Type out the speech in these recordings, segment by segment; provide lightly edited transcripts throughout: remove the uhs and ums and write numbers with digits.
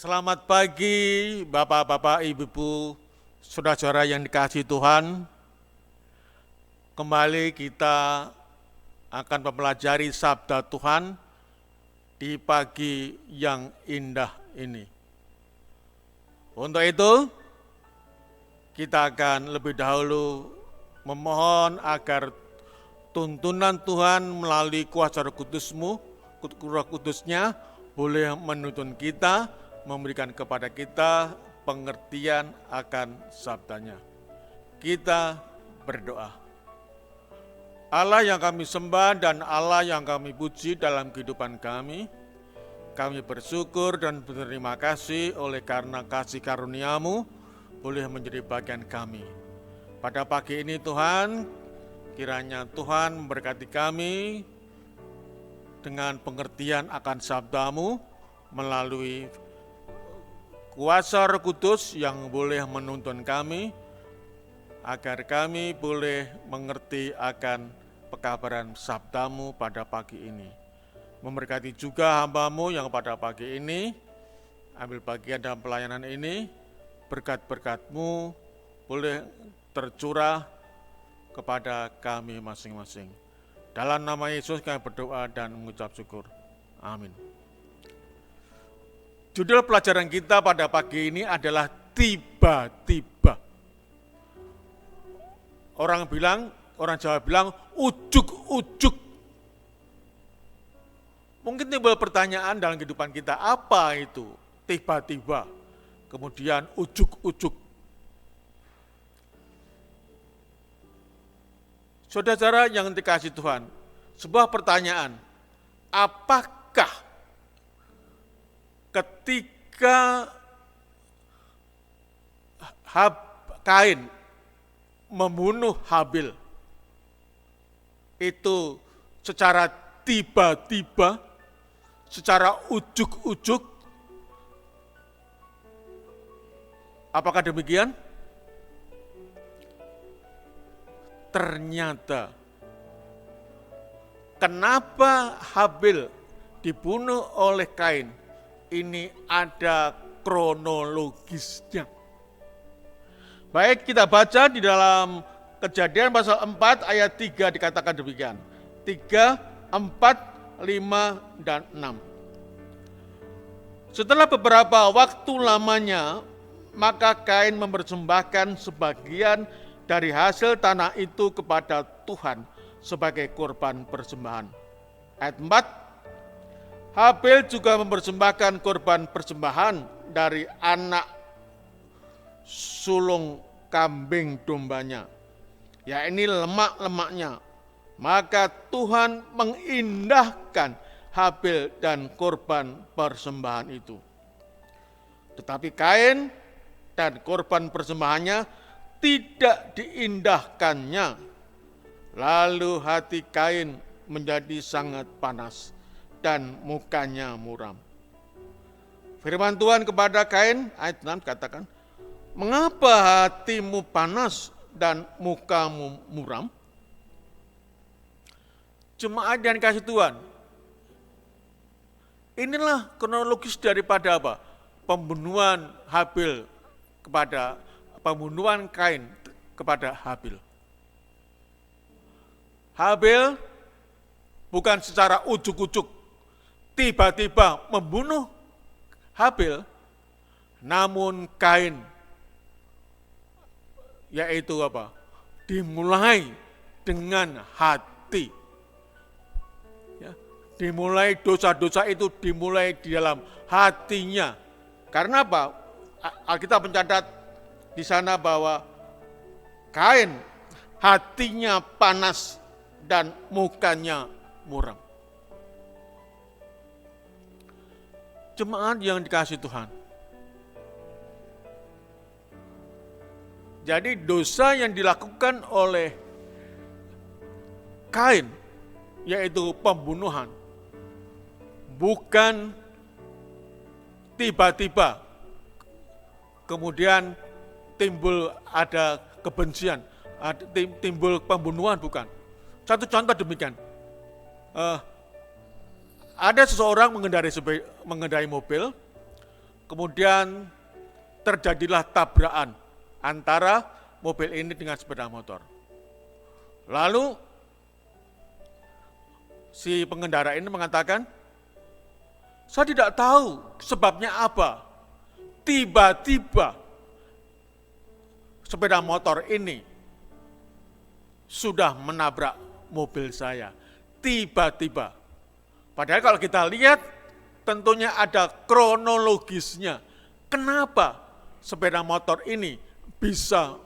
Selamat pagi Bapak-bapak, Ibu-ibu, saudara-saudara yang dikasihi Tuhan. Kembali kita akan mempelajari sabda Tuhan di pagi yang indah ini. Untuk itu, kita akan lebih dahulu memohon agar tuntunan Tuhan melalui kuasa Roh Kudus-Nya boleh menuntun kita, memberikan kepada kita pengertian akan sabdanya. Kita berdoa. Allah yang kami sembah dan Allah yang kami puji dalam kehidupan kami bersyukur dan berterima kasih oleh karena kasih karunia-Mu boleh menjadi bagian kami. Pada pagi ini Tuhan, kiranya Tuhan memberkati kami dengan pengertian akan sabda-Mu melalui kuasa Roh Kudus yang boleh menuntun kami, agar kami boleh mengerti akan pekabaran sabda-Mu pada pagi ini. Memberkati juga hamba-Mu yang pada pagi ini, ambil bagian dalam pelayanan ini, berkat-berkat-Mu boleh tercurah kepada kami masing-masing. Dalam nama Yesus kami berdoa dan mengucap syukur. Amin. Judul pelajaran kita pada pagi ini adalah tiba-tiba. Orang Jawa bilang ujuk-ujuk. Mungkin timbul pertanyaan dalam kehidupan kita, apa itu tiba-tiba, kemudian ujuk-ujuk. Saudara-saudara yang dikasihi Tuhan, sebuah pertanyaan, apakah ketika Kain membunuh Habil itu secara tiba-tiba, secara ujuk-ujuk? Apakah demikian? Ternyata kenapa Habil dibunuh oleh Kain? Ini ada kronologisnya. Baik, kita baca di dalam Kejadian pasal 4 ayat 3 dikatakan demikian. 3, 4, 5, dan 6. Setelah beberapa waktu lamanya, maka Kain mempersembahkan sebagian dari hasil tanah itu kepada Tuhan sebagai korban persembahan. Ayat 4, Habil juga mempersembahkan korban persembahan dari anak sulung kambing dombanya, yakni lemak-lemaknya. Maka Tuhan mengindahkan Habil dan korban persembahan itu. Tetapi Kain dan korban persembahannya tidak diindahkannya. Lalu hati Kain menjadi sangat panas dan mukanya muram. Firman Tuhan kepada Kain, ayat 6 katakan, mengapa hatimu panas dan mukamu muram? Jemaat yang kasih Tuhan, inilah kronologis daripada apa? Pembunuhan Kain kepada Habil. Habil bukan secara ujuk-ujuk tiba-tiba membunuh Habil, namun Kain yaitu apa? Dimulai dengan hati. Ya, dimulai dosa-dosa itu dimulai di dalam hatinya. Karena apa? Alkitab mencatat di sana bahwa Kain hatinya panas dan mukanya muram. Jemaat yang dikasihi Tuhan. Jadi dosa yang dilakukan oleh Kain, yaitu pembunuhan, bukan tiba-tiba kemudian timbul ada kebencian, timbul pembunuhan, bukan. Satu contoh demikian, ada seseorang mengendarai mobil, kemudian terjadilah tabrakan antara mobil ini dengan sepeda motor. Lalu si pengendara ini mengatakan, saya tidak tahu sebabnya apa. Tiba-tiba sepeda motor ini sudah menabrak mobil saya. Tiba-tiba. Padahal kalau kita lihat tentunya ada kronologisnya. Kenapa sepeda motor ini bisa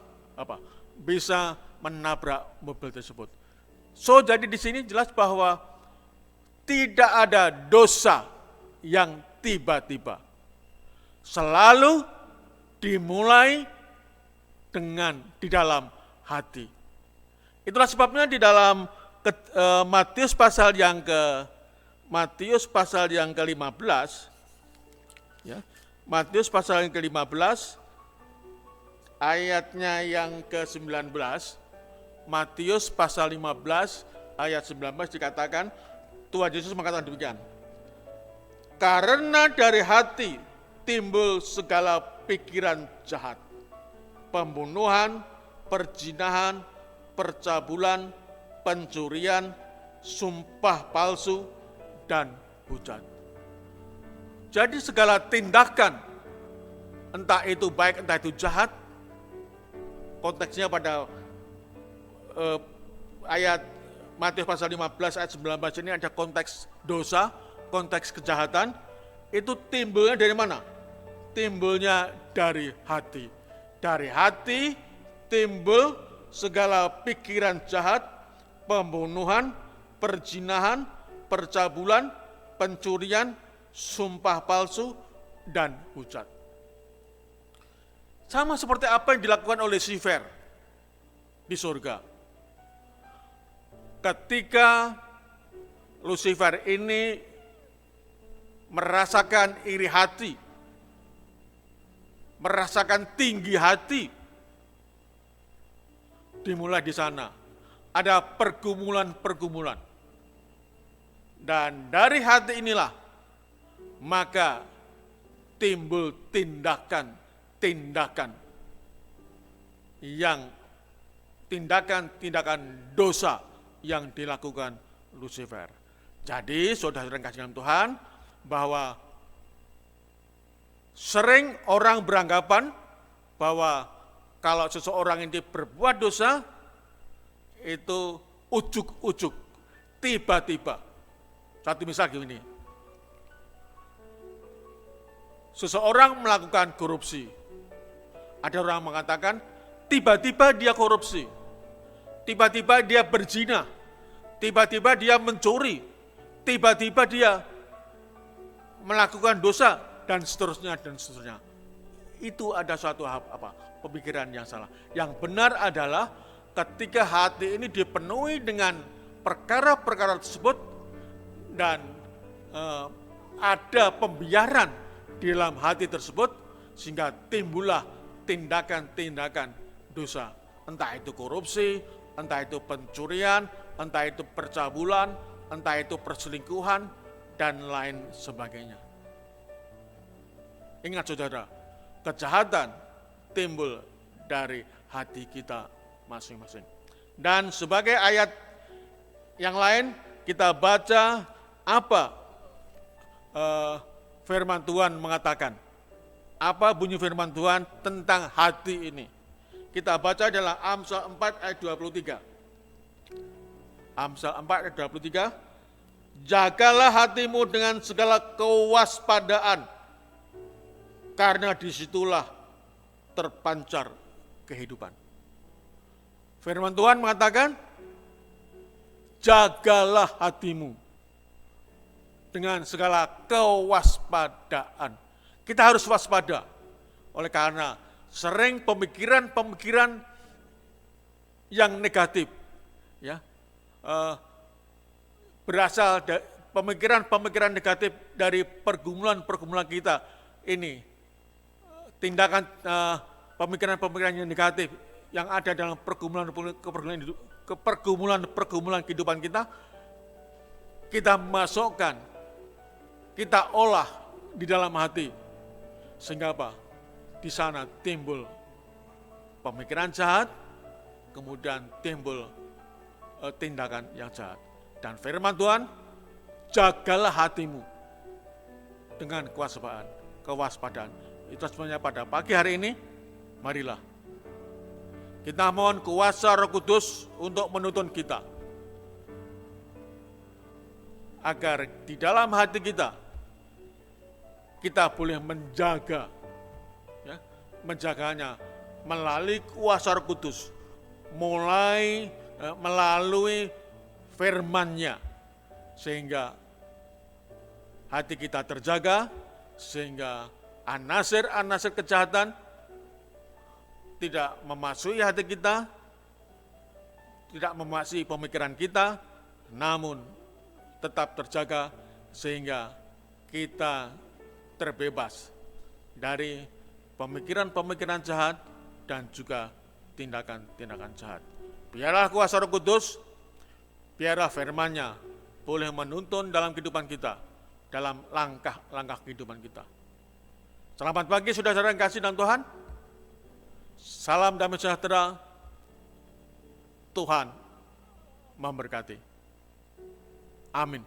menabrak mobil tersebut? So jadi di sini jelas bahwa tidak ada dosa yang tiba-tiba. Selalu dimulai di dalam hati. Itulah sebabnya di dalam Matius pasal yang ke-15, ya, Matius pasal yang ke-15 ayatnya yang ke-19, Matius pasal 15 ayat 19 dikatakan, Tuhan Yesus mengatakan demikian. Karena dari hati timbul segala pikiran jahat, pembunuhan, perzinahan, percabulan, pencurian, sumpah palsu, dan hujat. Jadi segala tindakan, entah itu baik, entah itu jahat, konteksnya pada ayat Matius pasal 15 ayat 19 ini ada konteks dosa, konteks kejahatan, itu timbulnya dari mana? Timbulnya dari hati. Dari hati timbul segala pikiran jahat, pembunuhan, perzinahan, percabulan, pencurian, sumpah palsu, dan hujat. Sama seperti apa yang dilakukan oleh Lucifer di surga. Ketika Lucifer ini merasakan iri hati, merasakan tinggi hati, dimulai di sana. Ada pergumulan-pergumulan. Dan dari hati inilah, maka timbul tindakan-tindakan dosa yang dilakukan Lucifer. Jadi, saudara-saudara yang kasih dalam Tuhan, bahwa sering orang beranggapan bahwa kalau seseorang ini berbuat dosa, itu ujuk-ujuk, tiba-tiba. Satu misal gini, seseorang melakukan korupsi. Ada orang mengatakan, tiba-tiba dia korupsi, tiba-tiba dia berzina, tiba-tiba dia mencuri, tiba-tiba dia melakukan dosa, dan seterusnya, dan seterusnya. Itu ada suatu pemikiran yang salah. Yang benar adalah ketika hati ini dipenuhi dengan perkara-perkara tersebut dan ada pembiaran di dalam hati tersebut sehingga timbullah tindakan-tindakan dosa. Entah itu korupsi, entah itu pencurian, entah itu percabulan, entah itu perselingkuhan, dan lain sebagainya. Ingat saudara, kejahatan timbul dari hati kita masing-masing. Dan sebagai ayat yang lain, kita baca apa firman Tuhan mengatakan. Apa bunyi firman Tuhan tentang hati ini? Kita baca dalam Amsal 4 ayat 23. Amsal 4 ayat 23. Jagalah hatimu dengan segala kewaspadaan, karena disitulah terpancar kehidupan. Firman Tuhan mengatakan, jagalah hatimu dengan segala kewaspadaan. Kita harus waspada, oleh karena sering pemikiran-pemikiran yang negatif, ya, berasal dari pemikiran-pemikiran negatif dari pergumulan-pergumulan kita ini, tindakan pemikiran-pemikiran yang negatif yang ada dalam pergumulan kehidupan kita masukkan, kita olah di dalam hati, Sehingga apa? Di sana timbul pemikiran jahat, kemudian timbul tindakan yang jahat. Dan firman Tuhan, jagalah hatimu dengan kewaspadaan. Itu sebenarnya pada pagi hari ini, marilah kita mohon kuasa Roh Kudus untuk menuntun kita, agar di dalam hati kita boleh menjaga, ya, menjaganya melalui kuasa Roh Kudus, mulai melalui firman-Nya, sehingga hati kita terjaga, sehingga anasir-anasir kejahatan tidak memasuki hati kita, tidak memasuki pemikiran kita, namun tetap terjaga sehingga kita terbebas dari pemikiran-pemikiran jahat dan juga tindakan-tindakan jahat. Biarlah kuasa Roh Kudus, biarlah firman-Nya boleh menuntun dalam kehidupan kita, dalam langkah-langkah kehidupan kita. Selamat pagi saudara-saudara yang kasih dalam Tuhan. Salam damai sejahtera. Tuhan memberkati. Amin.